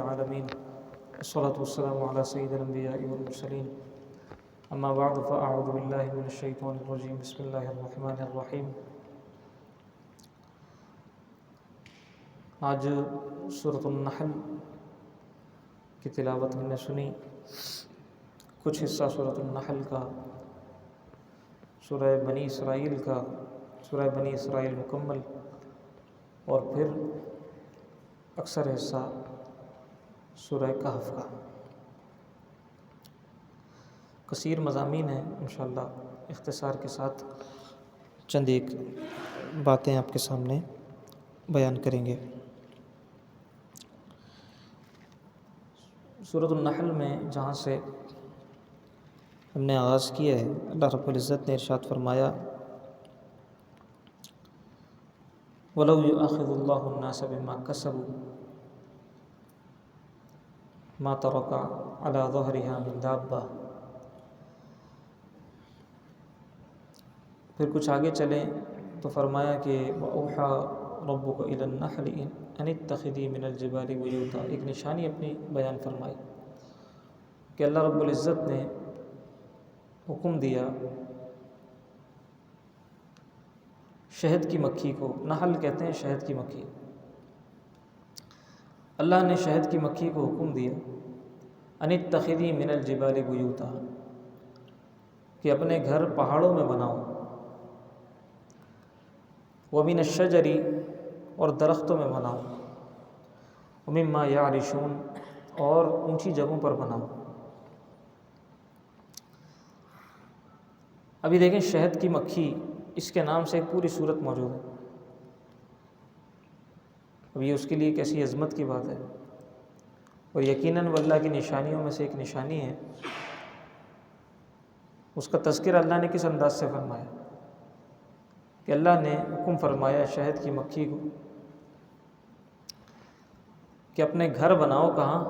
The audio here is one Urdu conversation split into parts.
العالمين والصلاة والسلام على سيد الأنبياء والمرسلين أما بعد فأعوذ بالله من الشيطان الرجيم بسم الله الرحمن الرحيم۔ آج سورۃ النحل کی تلاوت ہم نے سنی۔ کچھ حصہ سورۃ النحل کا، سورہ بنی اسرائیل کا، سورہ بنی اسرائیل مکمل، اور پھر اکثر حصہ سورہ کہف کا۔ کثیر مضامین ہیں، انشاءاللہ اختصار کے ساتھ چند ایک باتیں آپ کے سامنے بیان کریں گے۔ سورۃ النحل میں جہاں سے ہم نے آغاز کیا ہے، اللہ رب العزت نے ارشاد فرمایا وَلَوْ يُؤَاخِذُ اللَّهُ النَّاسَ بِمَا كَسَبُوا مَا تَرَكَ عَلَى ظَهْرِهَا مِن دَابَّةٍ۔ پھر کچھ آگے چلیں تو فرمایا کہ وَأَوْحَىٰ رَبُّكَ إِلَى النَّحْلِ أَنِ اتَّخِذِي مِنَ الْجِبَالِ بُيُوتًا۔ ایک نشانی اپنی بیان فرمائی کہ اللہ رب العزت نے حکم دیا شہد کی مکھی کو، نحل کہتے ہیں شہد کی مکھی، اللہ نے شہد کی مکھی کو حکم دیا ان اتخذی من الجبال بیوتا، کہ اپنے گھر پہاڑوں میں بناؤ، ومن الشجر، اور درختوں میں بناؤ، ومما یعرشون، اور اونچی جگہوں پر بناؤ۔ ابھی دیکھیں شہد کی مکھی، اس کے نام سے ایک پوری صورت موجود ہے۔ اب یہ اس کے لیے کیسی عظمت کی بات ہے، اور یقیناً وہ اللہ کی نشانیوں میں سے ایک نشانی ہے۔ اس کا تذکرہ اللہ نے کس انداز سے فرمایا کہ اللہ نے حکم فرمایا شہد کی مکھی کو کہ اپنے گھر بناؤ، کہاں؟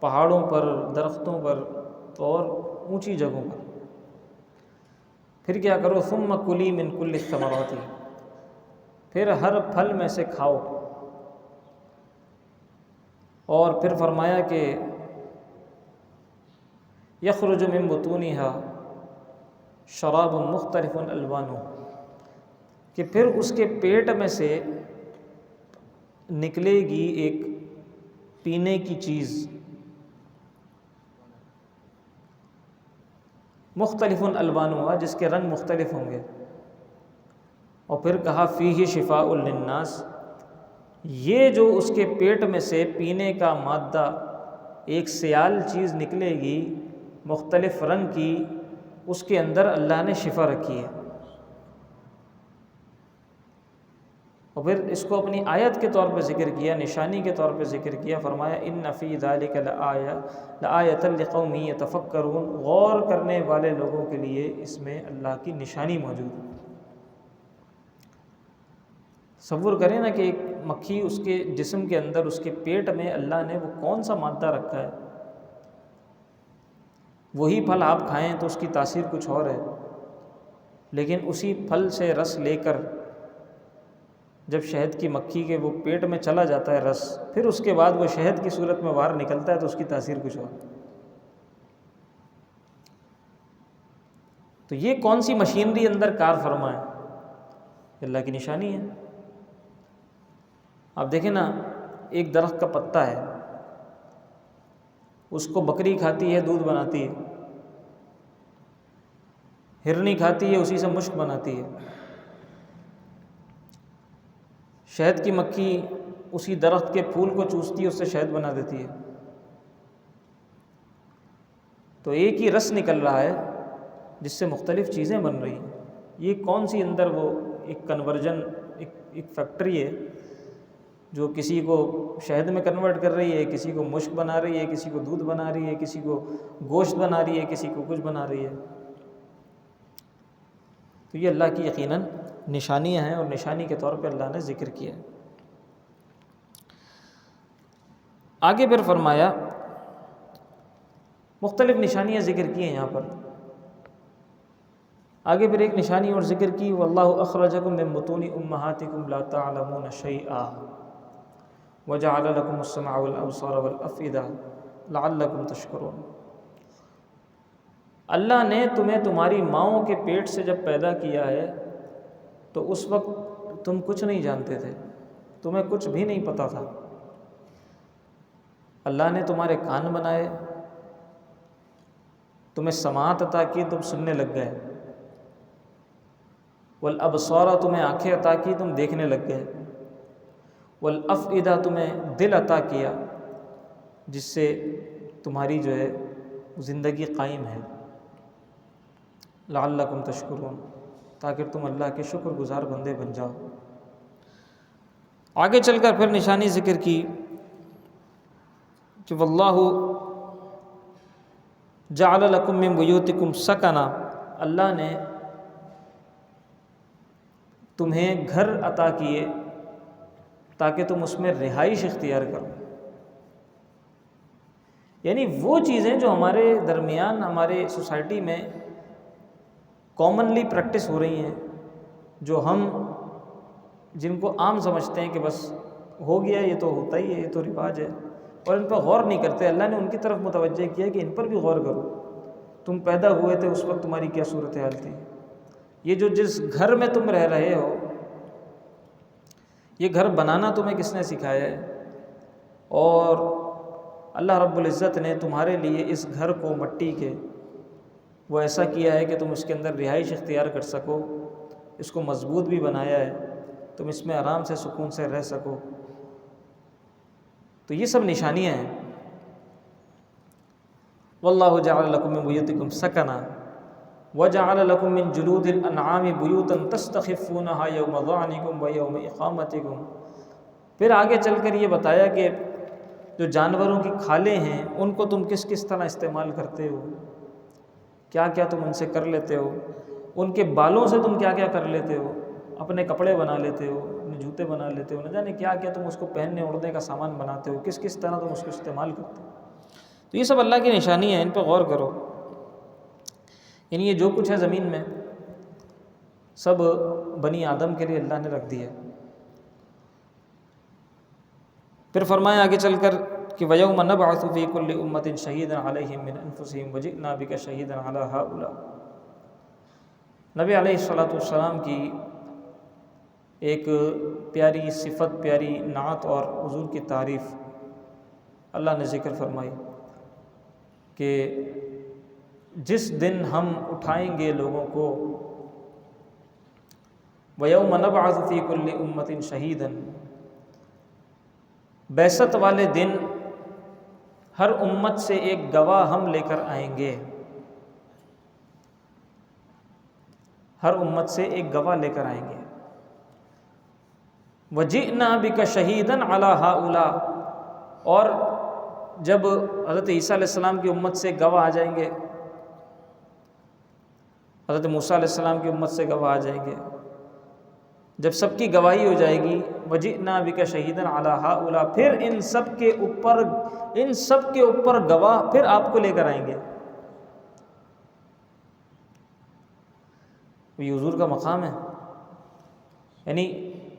پہاڑوں پر، درختوں پر اور اونچی جگہوں پر۔ پھر کیا کرو؟ ثم کلی من کل الثمرات، پھر ہر پھل میں سے کھاؤ۔ اور پھر فرمایا کہ یخرج من بطونها شراب مختلف الوانہ، کہ پھر اس کے پیٹ میں سے نکلے گی ایک پینے کی چیز، مختلف الوانها، جس کے رنگ مختلف ہوں گے۔ اور پھر کہا فیہ شفاء للناس، یہ جو اس کے پیٹ میں سے پینے کا مادہ، ایک سیال چیز نکلے گی مختلف رنگ کی، اس کے اندر اللہ نے شفا رکھی ہے۔ اور پھر اس کو اپنی آیت کے طور پہ ذکر کیا، نشانی کے طور پہ ذکر کیا، فرمایا ان فی ذلک لآیۃ لقوم یتفکرون، غور کرنے والے لوگوں کے لیے اس میں اللہ کی نشانی موجود ہے۔ تصور کریں نا کہ ایک مکھی، اس کے جسم کے اندر، اس کے پیٹ میں اللہ نے وہ کون سا مادہ رکھا ہے۔ وہی پھل آپ کھائیں تو اس کی تاثیر کچھ اور ہے، لیکن اسی پھل سے رس لے کر جب شہد کی مکھی کے وہ پیٹ میں چلا جاتا ہے رس، پھر اس کے بعد وہ شہد کی صورت میں باہر نکلتا ہے تو اس کی تاثیر کچھ اور۔ تو یہ کون سی مشینری اندر کار فرما ہے؟ اللہ کی نشانی ہے۔ آپ دیکھیں نا، ایک درخت کا پتا ہے، اس کو بکری کھاتی ہے، دودھ بناتی ہے، ہرنی کھاتی ہے، اسی سے مشک بناتی ہے۔ شہد کی مکھی اسی درخت کے پھول کو چوستی ہے، اس سے شہد بنا دیتی ہے۔ تو ایک ہی رس نکل رہا ہے جس سے مختلف چیزیں بن رہی ہیں۔ یہ کون سی اندر وہ ایک کنورژن، ایک فیکٹری ہے جو کسی کو شہد میں کنورٹ کر رہی ہے، کسی کو مشک بنا رہی ہے، کسی کو دودھ بنا رہی ہے، کسی کو گوشت بنا رہی ہے، کسی کو کچھ بنا رہی ہے۔ تو یہ اللہ کی یقیناً نشانیاں ہیں، اور نشانی کے طور پہ اللہ نے ذکر کیا ہے۔ آگے پھر فرمایا مختلف نشانیاں ذکر کی ہیں یہاں پر۔ آگے پھر ایک نشانی اور ذکر کی، واللہ اخرجکم من بطون امہاتکم لا تعلمون شیئا، وجعل لكم السمع والابصار والافئدہ لعلکم تشکرون۔ اللہ نے تمہیں تمہاری ماؤں کے پیٹ سے جب پیدا کیا ہے تو اس وقت تم کچھ نہیں جانتے تھے، تمہیں کچھ بھی نہیں پتہ تھا۔ اللہ نے تمہارے کان بنائے، تمہیں سماعت عطا کی، تم سننے لگ گئے، والابصار تمہیں آنکھیں عطا کی، تم دیکھنے لگ گئے، والافئدہ تمہیں دل عطا کیا جس سے تمہاری جو ہے زندگی قائم ہے، لعلکم تشکرون، تاکہ تم اللہ کے شکر گزار بندے بن جاؤ۔ آگے چل کر پھر نشانی ذکر کی کہ واللہ جعل لکم من بیوتکم سکنا، اللہ نے تمہیں گھر عطا کیے تاکہ تم اس میں رہائش اختیار کرو۔ یعنی وہ چیزیں جو ہمارے درمیان ہمارے سوسائٹی میں کامنلی پریکٹس ہو رہی ہیں، جو ہم جن کو عام سمجھتے ہیں کہ بس ہو گیا، یہ تو ہوتا ہی ہے، یہ تو رواج ہے، اور ان پہ غور نہیں کرتے، اللہ نے ان کی طرف متوجہ کیا کہ ان پر بھی غور کرو۔ تم پیدا ہوئے تھے اس وقت تمہاری کیا صورتحال تھی؟ یہ جو جس گھر میں تم رہ رہے ہو، یہ گھر بنانا تمہیں کس نے سکھایا ہے؟ اور اللہ رب العزت نے تمہارے لیے اس گھر کو مٹی کے وہ ایسا کیا ہے کہ تم اس کے اندر رہائش اختیار کر سکو، اس کو مضبوط بھی بنایا ہے، تم اس میں آرام سے سکون سے رہ سکو۔ تو یہ سب نشانیاں ہیں۔ واللہ جعل لکم من بیوتکم سکنا وجعل لکم من جلود الانعام بیوتا تستخفونہا یوم ظعنکم ویوم اقامتکم۔ پھر آگے چل کر یہ بتایا کہ جو جانوروں کی کھالیں ہیں ان کو تم کس کس طرح استعمال کرتے ہو، کیا کیا تم ان سے کر لیتے ہو، ان کے بالوں سے تم کیا کیا کر لیتے ہو، اپنے کپڑے بنا لیتے ہو، اپنے جوتے بنا لیتے ہو، نہ جانے کیا کیا تم اس کو پہننے اوڑھنے کا سامان بناتے ہو، کس کس طرح تم اس کو استعمال کرتے ہو۔ تو یہ سب اللہ کی نشانی ہے، ان پہ غور کرو۔ یعنی یہ جو کچھ ہے زمین میں سب بنی آدم کے لیے اللہ نے رکھ دیا۔ پھر فرمایا آگے چل کر کہ وَيَوْمَ نَبْعَثُ فِي كُلِّ أُمَّةٍ شَهِيدًا عَلَيْهِمْ مِنْ أَنفُسِهِمْ وَجِئْنَا بِكَ شَهِيدًا عَلَى هَؤُلَاءِ۔ نبی علیہ السلام کی ایک پیاری صفت، پیاری نعت اور حضور کی تعریف اللہ نے ذکر فرمائی کہ جس دن ہم اٹھائیں گے لوگوں کو، وَيَوْمَ نَبْعَثُ فِي كُلِّ أُمَّةٍ شَهِيدًا، بعثت والے دن ہر امت سے ایک گواہ ہم لے کر آئیں گے، ہر امت سے ایک گواہ لے کر آئیں گے۔ وَجِئْنَا بِكَ شَهِيدًا عَلَى هَؤُلَاءِ، اور جب حضرت عیسیٰ علیہ السلام کی امت سے گواہ آ جائیں گے، حضرت موسیٰ علیہ السلام کی امت سے گواہ آ جائیں گے، جب سب کی گواہی ہو جائے گی، وَجِئْنَا بِكَ شَهِيدًا عَلَى هَؤُلَاءِ، پھر ان سب کے اوپر گواہ پھر آپ کو لے کر آئیں گے۔ یہ حضور کا مقام ہے۔ یعنی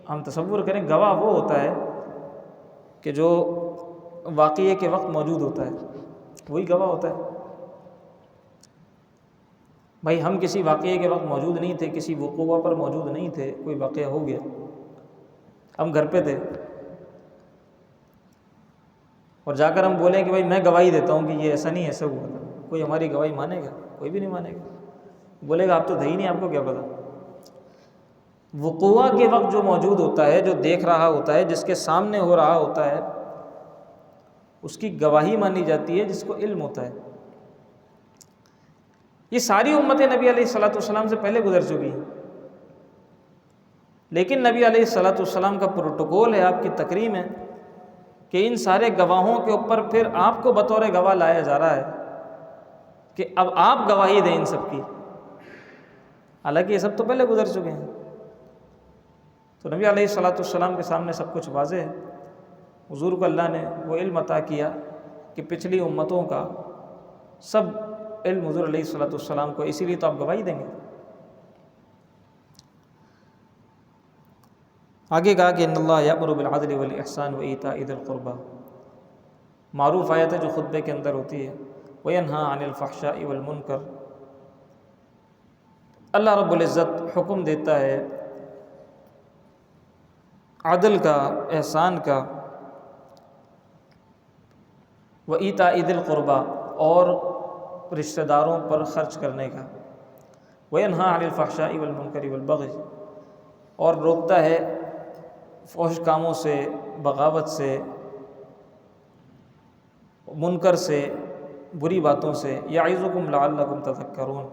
ہم تصور کریں، گواہ وہ ہوتا ہے کہ جو واقعے کے وقت موجود ہوتا ہے، وہی گواہ ہوتا ہے۔ بھائی ہم کسی واقعے کے وقت موجود نہیں تھے، کسی وقوع پر موجود نہیں تھے، کوئی واقعہ ہو گیا، ہم گھر پہ تھے، اور جا کر ہم بولیں کہ بھائی میں گواہی دیتا ہوں کہ یہ ایسا نہیں ایسا ہوا تھا، کوئی ہماری گواہی مانے گا؟ کوئی بھی نہیں مانے گا، بولے گا آپ تو تھے ہی نہیں، آپ کو کیا پتا۔ وقوع کے وقت جو موجود ہوتا ہے، جو دیکھ رہا ہوتا ہے، جس کے سامنے ہو رہا ہوتا ہے، اس کی گواہی مانی جاتی ہے، جس کو علم ہوتا ہے۔ یہ ساری امتیں نبی علیہ السلام سے پہلے گزر چکی ہیں، لیکن نبی علیہ السلام کا پروٹوکول ہے، آپ کی تکریم ہے کہ ان سارے گواہوں کے اوپر پھر آپ کو بطور گواہ لایا جا رہا ہے کہ اب آپ گواہی دیں ان سب کی، حالانکہ یہ سب تو پہلے گزر چکے ہیں۔ تو نبی علیہ السلام کے سامنے سب کچھ واضح ہے۔ حضور کو اللہ نے وہ علم عطا کیا کہ پچھلی امتوں کا سب علم حضور علیہ السلام کو، اسی لیے تو آپ گواہی دیں گے۔ آگے کہا کہ ان اللہ یأمر بالعدل والاحسان وایتاء ذی القربى، معروف آیت ہے جو خطبے کے اندر ہوتی ہے، وینہی عن الفحشاء والمنکر، اللہ رب العزت حکم دیتا ہے عدل کا، احسان کا، وایتاء ذی القربى، اور رشتہ داروں پر خرچ کرنے کا، وینہی عن الفحشاء والمنکر والبغی، اور روکتا ہے فحش کاموں سے، بغاوت سے، منکر سے، بری باتوں سے، یعظکم لعلکم تذکرون،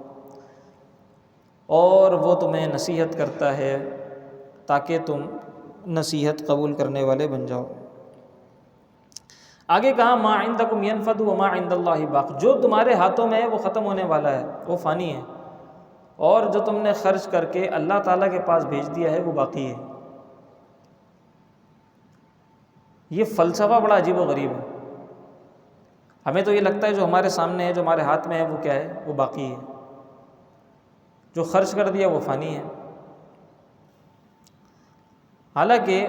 اور وہ تمہیں نصیحت کرتا ہے تاکہ تم نصیحت قبول کرنے والے بن جاؤ۔ آگے کہا ما عندکم ینفد وما عند اللہ باق، جو تمہارے ہاتھوں میں ہے وہ ختم ہونے والا ہے، وہ فانی ہے، اور جو تم نے خرچ کر کے اللہ تعالیٰ کے پاس بھیج دیا ہے وہ باقی ہے۔ یہ فلسفہ بڑا عجیب و غریب ہے۔ ہمیں تو یہ لگتا ہے جو ہمارے سامنے ہے، جو ہمارے ہاتھ میں ہے، وہ کیا ہے؟ وہ باقی ہے، جو خرچ کر دیا وہ فانی ہے۔ حالانکہ